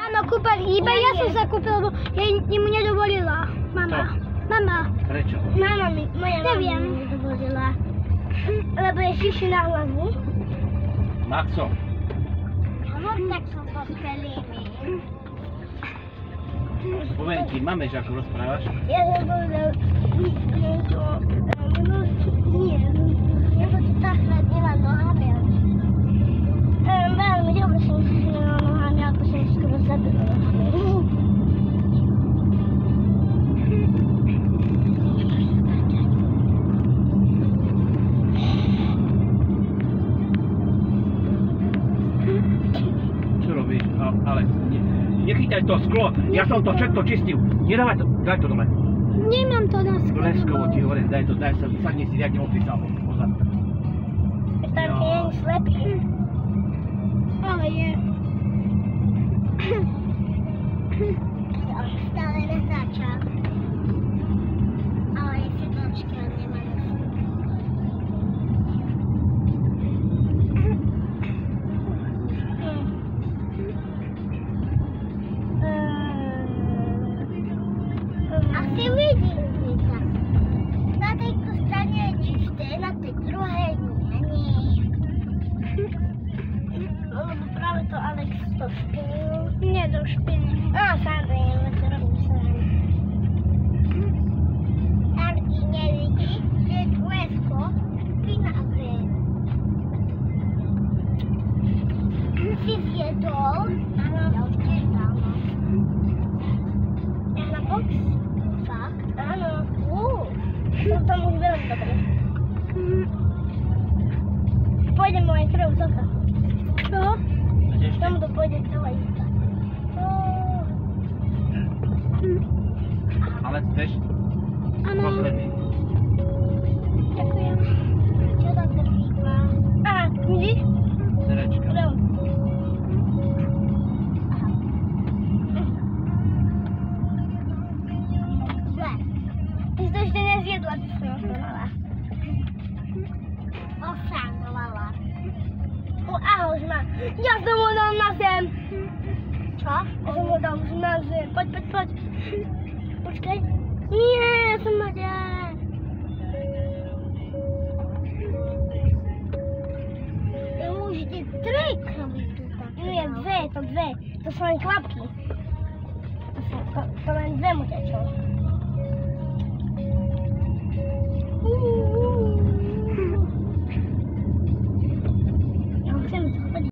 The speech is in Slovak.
ráno kúpať, iba ja som sa kúpil, lebo ja mu nedovolila. Mama. Mama. Prečo? Moja mama mi nedovolila. Lebo je šiši na hlavu. Maxo. Hovor tak som pospelými. Spomenky, máme, že ako rozprávaš? Ja som povedal, nie, lebo to tá chladila nohami. Veľmi dobre som si chladila nohami, ako som skoro zabila nohami. Čo robíš? Ale nechytaj to sklo, ja som to všetko čistil. Nedávaj to, daj to dole. Nemám to na sklo. Leskovo ti hovorím, daj to, sadni si, ja ti opísal. Pozad. Tam je slepý. Ale je. Stále natáča. Ale je sedlačky, ale nemá nos. Asi vidím, Lisa. Na tejto strane je čisté, na tej druhej nie. Lebo práve to Alex to špinil. Nie do špiny. Samozrejme, to robím sám. Aby nevidí, že tvoje sklo špinavé. Si zjedol? Áno. Ja už tiež dávno. Ja na box? Fakt? Áno. Som tam už veľmi dobre. Pôjde moje krv, Zoka. Čo? Tam to pôjde celá istá. Ale chceš? Áno. Posledný. Ďakujem. Čo tam to chýba? Vidíš? Cerečka. Krv. Zle. Ty si to ešte nezjedla, ty si osamovala. Osamovala. Ahoj, ma. Ja som ho dal na zem. Čo? Ja som ho dal na zem. Poď. Počkaj. Nie, ja som ma dal. Ja môžete 3 krvy tu tak. Nie, 2, to 2. To sú len klapky. To len 2 mu tečú.